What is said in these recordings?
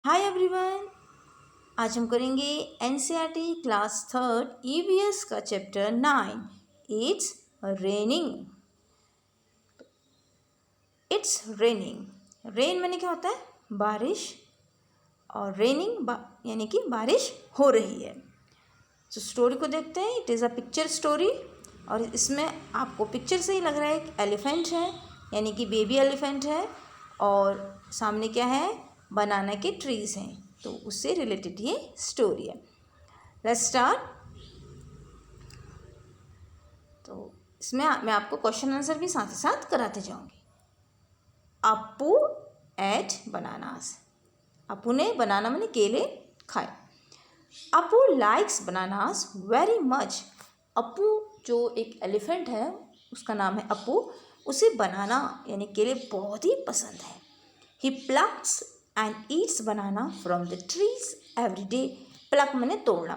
Hi everyone. आज हम करेंगे एनसीईआरटी क्लास थर्ड ईवीएस का chapter 9 it's raining. It's raining. Rain माने क्या होता है? बारिश। और रेनिंग यानी कि बारिश हो रही है। तो स्टोरी को देखते हैं। It is a picture story और इसमें आपको पिक्चर से ही लग रहा है एक एलिफेंट है, यानी कि बेबी एलिफेंट है। और सामने क्या है? बनाना के ट्रीज़ हैं। तो उससे रिलेटेड ये स्टोरी है। Let's start. तो इसमें मैं आपको क्वेश्चन आंसर भी साथ ही साथ कराते जाऊंगी। अपू एट बनानास। अपू ने बनाना माने केले खाए। अपू लाइक्स बनानास वेरी मच। अपू जो एक एलिफेंट है उसका नाम है अपू, उसे बनाना यानी केले बहुत ही पसंद है। He plucks and eats banana from the trees every day. Pluck माने तोड़ना।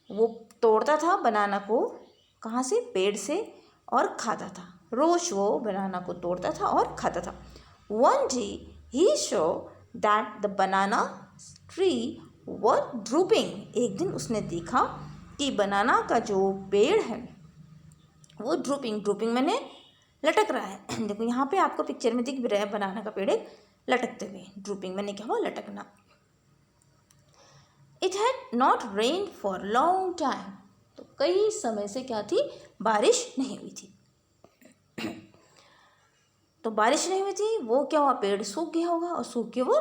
वो तोड़ता था बनाना को कहाँ से? पेड़ से, और खाता था। रोज वो बनाना को तोड़ता था और खाता था। One day he show that the banana tree were drooping. एक दिन उसने देखा कि बनाना का जो पेड़ है वो ड्रूपिंग। ड्रूपिंग मैंने लटक रहा है। देखो यहाँ पे आपको पिक्चर में दिख भी रहा है बनाना का पेड़ लटकते हुए। ड्रूपिंग मैंने क्या हुआ? लटकना। It had not rain for long time. तो कई समय से क्या थी? बारिश नहीं हुई थी। तो बारिश नहीं हुई थी, वो क्या हुआ? पेड़ सूख गया होगा और सूख के वो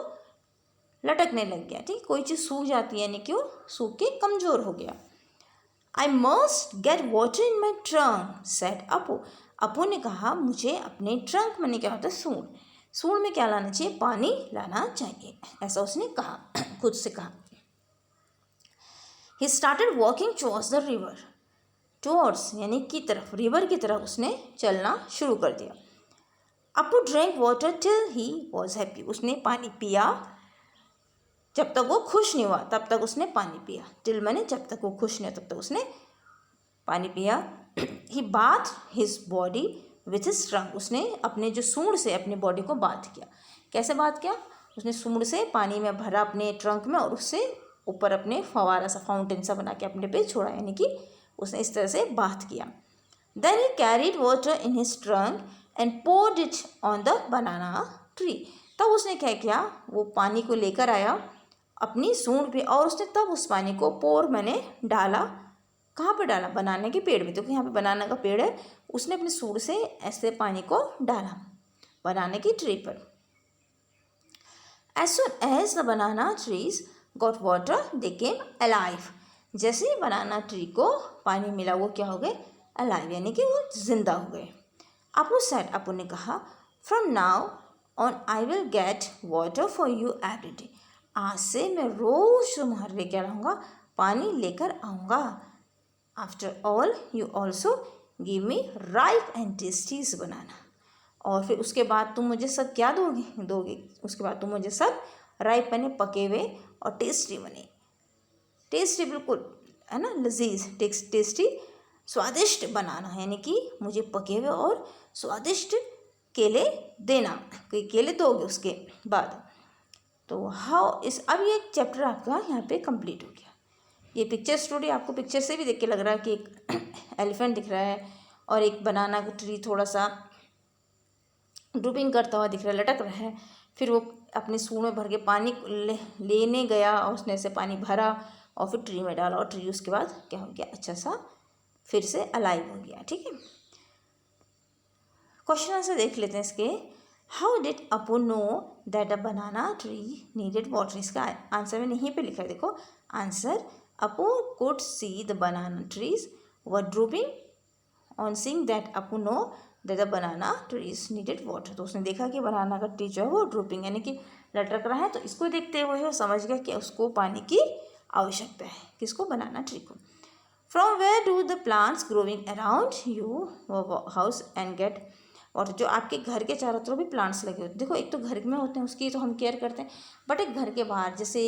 लटकने लग गया। ठीक, कोई चीज़ सूख जाती है यानी कि वो सूख के कमज़ोर हो गया। I must get water in my trunk said Apu. Apu ने कहा मुझे अपने ट्रंक में क्या होता है? सूंड। सूंड में क्या लाना चाहिए? पानी लाना चाहिए, ऐसा उसने कहा, खुद से कहा। He started walking towards the river. Towards यानी की तरफ, रिवर की तरफ उसने चलना शुरू कर दिया। Apu drink water till he was happy. उसने पानी पिया जब तक वो खुश नहीं हुआ, तब तक उसने पानी पिया। टिल मैंने जब तक वो खुश नहीं हुआ तब तक उसने पानी पिया। He bath his body with his trunk. उसने अपने जो सूंड से अपने बॉडी को बाथ किया। कैसे बाथ किया? उसने सूंड से पानी में भरा अपने ट्रंक में और उससे ऊपर अपने फवारा सा, फाउंटेन सा बना के अपने पे छोड़ा, यानी कि उसने इस तरह से बाथ किया। देन ही carried water in his trunk and poured it on the banana tree. तब उसने क्या किया? वो पानी को लेकर आया अपनी सूंड पे और उसने तब उस पानी को मैंने डाला। कहाँ पर डाला? बनाने के पेड़ में। तो यहाँ पे बनाना का पेड़ है, उसने अपनी सूंड से ऐसे पानी को डाला बनाने की ट्री पर। As soon as the banana trees got water, they came alive. जैसे ही बनाना ट्री को पानी मिला वो क्या हो गए? अलाइव, यानी कि वो जिंदा हो गए। अपू सेड, अपू ने कहा, from now on I will get water for you every day. आज से मैं रोज तुम्हारे लिए क्या लाऊंगा? पानी लेकर आऊँगा। After all you also give me ripe and tasties banana. और फिर उसके बाद तुम मुझे सब क्या दोगे? उसके बाद तुम मुझे सब राइप बने, पके हुए और टेस्टी बने। टेस्टी बिल्कुल है ना, लजीज, टेस्टी, स्वादिष्ट बनाना, यानी कि मुझे पके हुए और स्वादिष्ट केले देना। कोई केले दोगे उसके बाद। तो हाउ इस अब ये चैप्टर आपका यहाँ पे कंप्लीट हो गया। ये पिक्चर स्टोरी आपको पिक्चर से भी देख के लग रहा है कि एक एलिफेंट दिख रहा है और एक बनाना का ट्री थोड़ा सा ड्रूपिंग करता हुआ दिख रहा है, लटक रहा है। फिर वो अपने सूंड में भर के पानी लेने गया और उसने ऐसे पानी भरा और फिर ट्री में डाला और ट्री उसके बाद क्या हो गया? अच्छा सा फिर से अलाइव हो गया। ठीक है, क्वेश्चन आंसर देख लेते हैं इसके। How did Apu know that a banana tree needed water? इसका आंसर मैंने यहीं पे लिखा है, देखो answer. Apu could see the banana trees were drooping. On seeing that Apu know that the banana trees needed water. तो उसने देखा कि बनाना का ट्री जो है वो ड्रूपिंग यानी कि लटक रहा है, तो इसको देखते हुए वो समझ गया कि उसको पानी की आवश्यकता है। किसको? बनाना ट्री को। From where do the plants growing around you house and get water? जो आपके घर के चारों तरफ भी प्लांट्स लगे होते हैं। देखो एक तो घर में होते हैं उसकी तो हम केयर करते हैं, बट एक घर के बाहर जैसे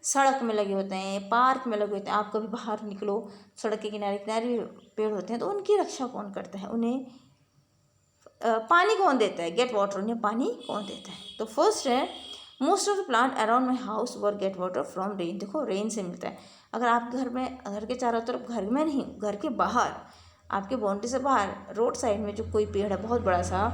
सड़क में लगे होते हैं, पार्क में लगे होते हैं। आप कभी बाहर निकलो, सड़क के किनारे किनारे पेड़ होते हैं, तो उनकी रक्षा कौन करता है? उन्हें पानी कौन देता है? गेट वाटर, उन्हें पानी कौन देता है? तो फर्स्ट है most of the plant around my house were gate water from rain. देखो रेन से मिलता है। अगर आप घर में, घर के चारों तरफ, घर में नहीं, घर के बाहर, आपके बाउंड्री से बाहर रोड साइड में जो कोई पेड़ है बहुत बड़ा सा,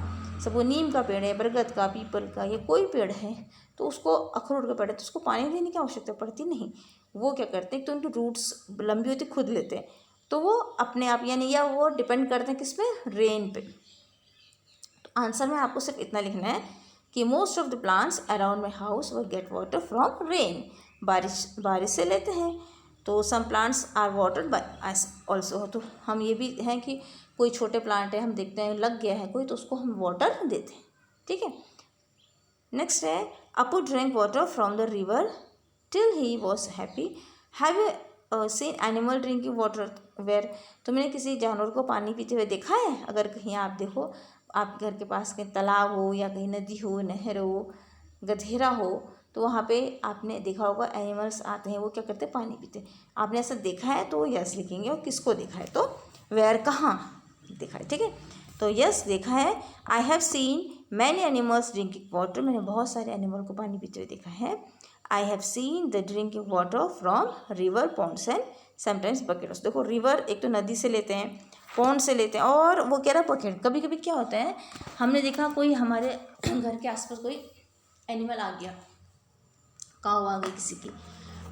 सब वो नीम का पेड़ है, बरगद का, पीपल का, या कोई पेड़ है, तो उसको, अखरोट का पेड़ है, तो उसको पानी देने की आवश्यकता पड़ती नहीं। वो क्या करते हैं, तो उनकी रूट्स लंबी होती, खुद लेते हैं, तो वो अपने आप, यानी या वो डिपेंड करते हैं किस पे, रेन पे। तो आंसर में आपको सिर्फ इतना लिखना है कि most of the plants around my house वो गेट वाटर फ्रॉम रेन। बारिश से लेते हैं। तो some plants are watered by also. तो हम ये भी हैं कि कोई छोटे प्लांट है, हम देखते हैं लग गया है कोई, तो उसको हम वाटर देते हैं। ठीक है। नेक्स्ट है, Apu drink water from the river till he was happy. Have you seen animal drinking water where. तुमने किसी जानवर को पानी पीते हुए देखा है? अगर कहीं आप देखो, आप घर के पास कहीं तालाब हो या कहीं नदी हो, नहर हो, गधेरा हो, तो वहाँ पे आपने देखा होगा एनिमल्स आते हैं, वो क्या करते हैं, पानी पीते हैं। आपने ऐसा देखा है तो यस लिखेंगे, और किसको देखा है तो वेयर, कहाँ देखा है। ठीक है, तो यस देखा है। I have seen many animals drinking water. मैंने बहुत सारे एनिमल को पानी पीते हुए देखा है। I have seen the drinking water from river, Pond's and sometimes buckets. देखो रिवर एक तो नदी से लेते हैं, पॉन्ड से लेते हैं, और वो कह रहा बकेट। कभी कभी क्या होता है, हमने देखा कोई हमारे घर के आसपास कोई एनिमल आ गया, काऊ आ गई, किसी की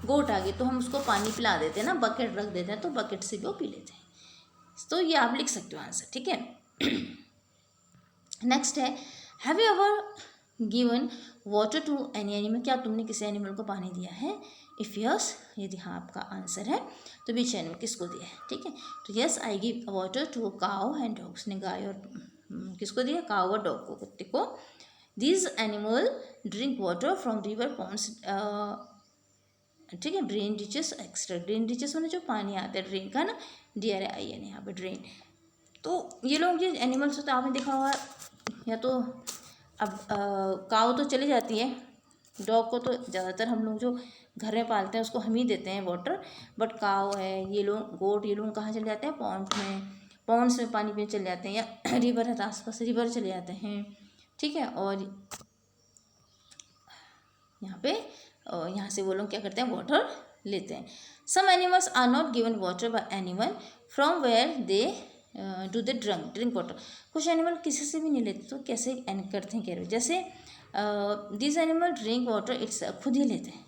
गोट आ गई, तो हम उसको पानी पिला देते हैं ना, बकेट रख देते हैं, तो बकेट से भी वो पी लेते हैं। तो ये आप लिख सकते हो आंसर। ठीक है। नेक्स्ट है, have you ever given water to any animal. क्या तुमने किसी एनिमल को पानी दिया है? इफ़ यस, यदि हाँ आपका आंसर है, तो बीच एनिमल किसको दिया है? ठीक है, तो yes I give water to cow and dog. उसने गाय और किसको दिया? काउ और डॉग को, कुत्ते को। These animal drink water from river, ponds. ठीक है, drain ditches extra. Drain ditches होने जो पानी आता है ड्रेन का ना, DRAIN यहाँ पे ड्रेन। तो ये लोग जो एनिमल्स होते हैं, आपने देखा होगा, या तो अब काऊ तो चली जाती है, डॉग को तो ज़्यादातर हम लोग जो घर में पालते हैं उसको हम ही देते हैं वाटर, बट काऊ है, ये लोग गोट, ये लोग कहाँ चले जाते हैं? पॉन्ड्स में पानी पीने चले जाते हैं, या रिवर है तो आसपास रिवर चले जाते हैं। ठीक है, और यहाँ पे यहाँ से वो लोग क्या करते हैं? वाटर लेते हैं। Some animals are not given water by animal from where do they दे ड्रिंक वाटर। कुछ एनिमल किसी से भी नहीं लेते, तो कैसे करते हैं कह रहे हो? जैसे this animal drink water, it's खुद ही लेते हैं।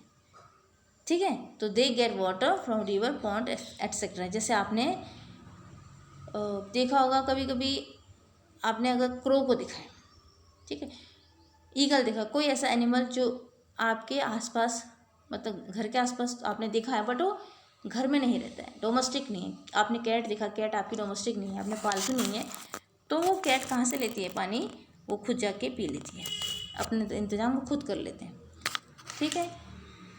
ठीक है, तो they get water from river, pond etcetera. जैसे आपने देखा होगा, कभी कभी आपने अगर क्रो को देखा है, ठीक है, ईगल देखा, कोई ऐसा एनिमल जो आपके आसपास, मतलब घर के आसपास आपने देखा है, बट वो घर में नहीं रहता है, डोमेस्टिक नहीं है। आपने कैट देखा, कैट आपकी डोमेस्टिक नहीं है, आपने पालतू नहीं है, तो वो कैट कहाँ से लेती है पानी? वो खुद जाके पी लेती है, अपने इंतज़ाम वो खुद कर लेते हैं। ठीक है,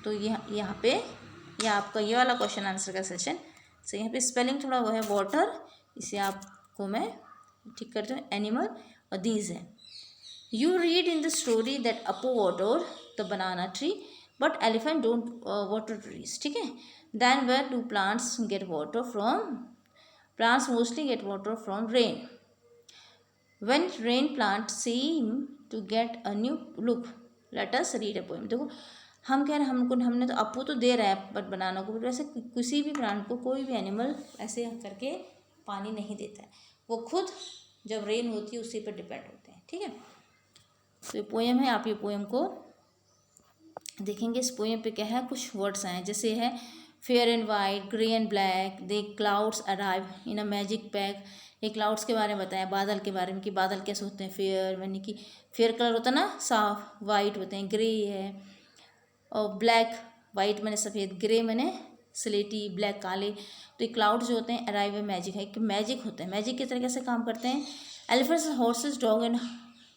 तो यहाँ पे यह आपका ये वाला क्वेश्चन आंसर का सेशन। सो यहाँ पे स्पेलिंग थोड़ा वो है, वाटर, इसे आपको मैं ठीक करती हूँ, एनिमल, और दीज है। You read in the story that Apu watered the banana tree, but elephant don't water trees. ठीक है, then where do plants get water from? Plants mostly get water from rain. When rain, plants seem to get a new look. Let us read a poem. देखो हम कह रहे हैं, हमने तो अपू तो दे रहा है बट बनाना को, वैसे किसी भी प्लांट को कोई भी एनिमल ऐसे करके पानी नहीं देता है, वो खुद जब रेन होती है उसी पर डिपेंड होते हैं। ठीक है, तो ये पोएम है, आप ये पोएम को देखेंगे। इस पोएम पे क्या है, कुछ वर्ड्स आए हैं, जैसे है fair and white, grey and black, they clouds arrive in a magic pack. ये क्लाउड्स के बारे में बताया, बादल के बारे में कि बादल कैसे होते हैं, फेयर यानी कि फेयर कलर होता है ना, साफ, वाइट होते हैं, ग्रे है, और ब्लैक, वाइट मैंने सफ़ेद, ग्रे मैंने स्लेटी, ब्लैक काले। तो ये क्लाउड्स जो होते हैं अराइव में मैजिक है, कि मैजिक होता है, मैजिक के तरीके से काम करते हैं। Elephants, horses, dog and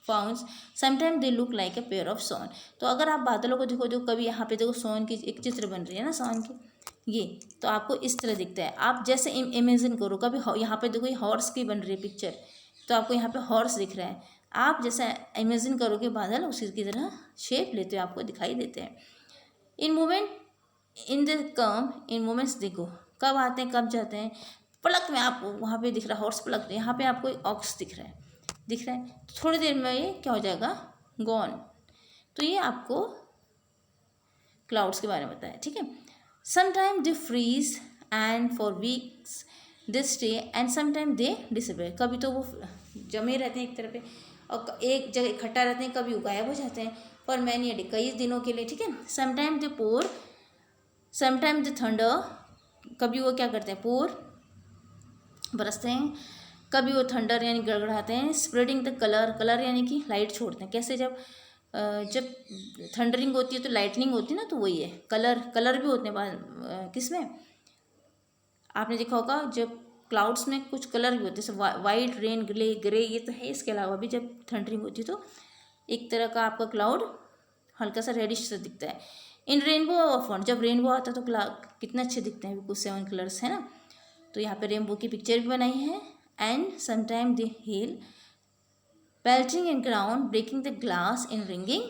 fawns sometime they look like a pair of sawn. तो अगर आप बादलों को देखो, जो कभी यहाँ पे देखो सॉन की एक चित्र बन रही है ना, सॉन की, ये तो आपको इस तरह दिखता है। आप जैसे इमेजिन करो, कभी यहाँ पे देखो ये हॉर्स की बन रही है पिक्चर, तो आपको यहाँ पे हॉर्स दिख रहा है, आप जैसा इमेजिन करोगे बादल उसी की तरह शेप लेते हो, आपको दिखाई देते हैं। In movement in the come, in moments देखो, कब आते हैं कब जाते हैं, पलक में आपको वहाँ पे दिख रहा है हॉर्स, पलक, यहाँ पे आपको एक ऑक्स दिख रहा है, थोड़ी देर में ये क्या हो जाएगा, गॉन। तो ये आपको क्लाउड्स के बारे में बताया, ठीक है। Sometime they freeze and for weeks they stay and sometime they disappear. कभी तो वो जमे रहते हैं एक तरह पे और एक जगह इकट्ठा रहते हैं, कभी वो गायब हो जाते हैं फॉर मैनी डे, कई दिनों के लिए, ठीक है। Sometime they pour, sometime they thunder, कभी वो क्या करते हैं, पोर बरसते हैं, कभी वो थंडर यानी गड़गड़ाते हैं। स्प्रेडिंग द कलर, कलर यानी कि लाइट छोड़ते हैं। कैसे, जब थंडरिंग होती है तो लाइटनिंग होती है ना, तो वही है। कलर, कलर भी होते हैं किसमें, आपने देखा होगा जब क्लाउड्स में कुछ कलर भी होते हैं, जैसे वाइट, रेन, ग्रे ये तो है। इसके अलावा भी जब थंडरिंग होती है तो एक तरह का आपका क्लाउड हल्का सा रेडिश सा दिखता है। इन रेनबो ऑफ, जब रेनबो आता है तो कितने अच्छे दिखते हैं, बिल्कुल 7 कलर्स है ना। तो यहाँ पे रेनबो की पिक्चर भी बनाई है। And sometime they hail pelting in ground breaking the glass in ringing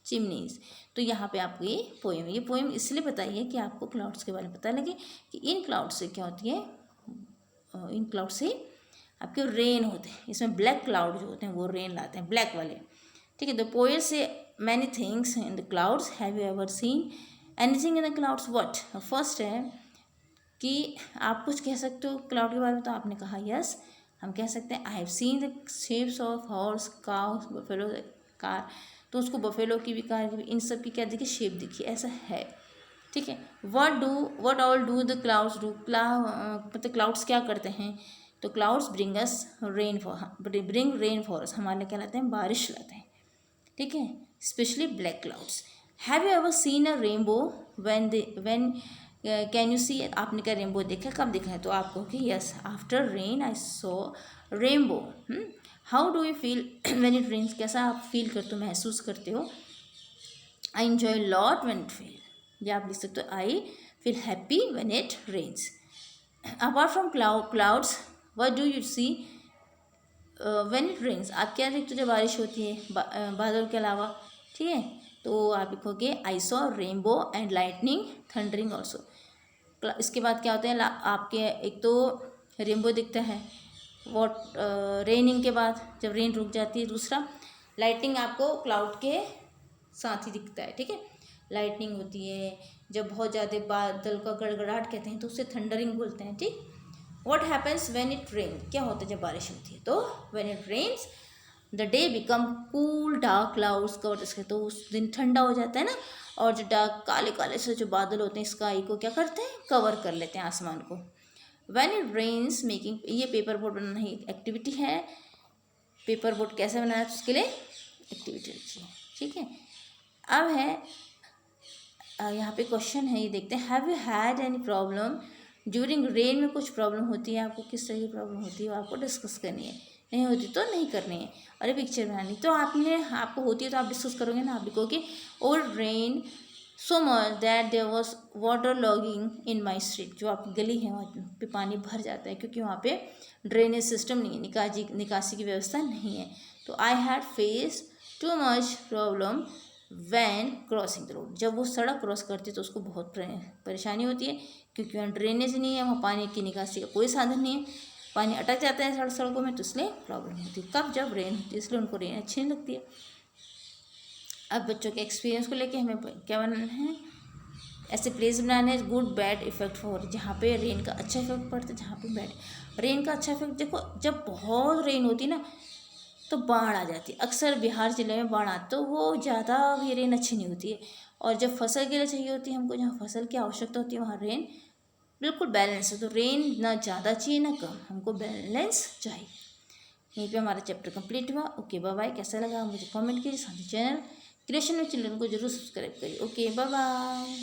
chimneys. तो यहाँ पे आपको ये पोएम इसलिए बताई है कि आपको क्लाउड्स के बारे में पता लगे कि इन क्लाउड से क्या होती है, इन क्लाउड से आपके रेन होते हैं। इसमें ब्लैक क्लाउड जो होते हैं वो रेन लाते हैं, ब्लैक वाले, ठीक है। द पोएट से many things in the clouds, have you ever scene anything in the clouds, what. First है कि आप कुछ कह सकते हो क्लाउड के बारे में, तो आपने कहा यस, हम कह सकते हैं I have seen the shapes of horse, cows, buffalo car. तो उसको बफेलो की भी, कार की भी, इन सब की क्या दिखी, शेप दिखी, ऐसा है, ठीक है। What all do the clouds do, मतलब क्लाउड्स क्या करते हैं, तो clouds bring rain for us, हमारे लिए क्या लाते हैं, बारिश लाते हैं, ठीक है। Specially black clouds. Have you ever seen a rainbow when can you see, आपने क्या रेनबो देखा, कब देखा है, तो आप कहोगे yes, after rain I saw rainbow. How do you feel when it rains, कैसा आप फील करते हो, महसूस करते हो। I enjoy lot when it feel, या आप लिख सकते हो I feel happy when it rains. Apart from clouds what do you see when it rains, आप क्या देखते हो जब बारिश होती है, बादल के अलावा, ठीक है। तो आप लिखोगे I saw rainbow and lightning thundering also. इसके बाद क्या होते हैं आपके, एक तो रेनबो दिखता है रेनिंग के बाद, जब रेन रुक जाती है। दूसरा लाइटनिंग आपको क्लाउड के साथ ही दिखता है, ठीक है। लाइटनिंग होती है जब बहुत ज़्यादा बादल का गड़गड़ाहट कहते हैं, तो उससे थंडरिंग बोलते हैं, ठीक। What happens when it rain, क्या होता है जब बारिश होती है, तो when it rains the day become cool dark clouds covered sky, तो उस दिन ठंडा हो जाता है ना, और जो डार्क काले काले से जो बादल होते हैं स्काई को क्या करते हैं, कवर कर लेते हैं, आसमान को। व्हेन इट रेन्स मेकिंग, ये पेपर बोट बनाना ही एक्टिविटी है। पेपर बोट कैसे बनाना है, तो उसके लिए एक्टिविटी रखी है, ठीक है। अब है यहाँ पे क्वेश्चन है, ये देखते हैं। Have you had any problem during rain, में कुछ प्रॉब्लम होती है आपको, किस तरह की प्रॉब्लम होती है वो आपको डिस्कस करनी है, नहीं होती तो नहीं करनी है। और ये पिक्चर बनानी, तो आपको होती है तो आप डिस्कस करोगे ना, आप लिखोगे old rain so much that there was water logging in my street, जो आपकी गली है वहाँ पे पानी भर जाता है, क्योंकि वहाँ पे ड्रेनेज सिस्टम नहीं है, निकासी की व्यवस्था नहीं है। तो I had face too much problem when crossing the road, जब वो सड़क क्रॉस करती है तो उसको बहुत परेशानी होती है, क्योंकि वहाँ ड्रेनेज नहीं है, वहाँ पानी की निकासी का कोई साधन नहीं है, पानी अटक जाता है सड़कों में, तो इसलिए प्रॉब्लम होती है। कब, जब रेन होती है, इसलिए उनको रेन अच्छी नहीं लगती है। अब बच्चों के एक्सपीरियंस को लेके हमें क्या बनाना है, ऐसे प्लेस बनाने हैं गुड बैड इफेक्ट फॉर, जहाँ पे रेन का अच्छा इफेक्ट पड़ता है, जहाँ पे बैड। रेन का अच्छा इफेक्ट देखो, जब बहुत रेन होती है ना तो बाढ़ आ जाती है, अक्सर बिहार ज़िले में बाढ़ आती, तो वो ज़्यादा भी रेन अच्छी नहीं होती है। और जब फसल के लिए चाहिए होती है हमको, जहाँ फसल की आवश्यकता होती है वहाँ रेन बिल्कुल बैलेंस है, तो रेन ना ज़्यादा चाहिए ना कम, हमको बैलेंस चाहिए। यहीं पे हमारा चैप्टर कंप्लीट हुआ। Okay bye bye. कैसा लगा मुझे कमेंट कीजिए, साथ ही चैनल क्रिएशन विद चिल्ड्रन को जरूर सब्सक्राइब करिए। Okay bye bye.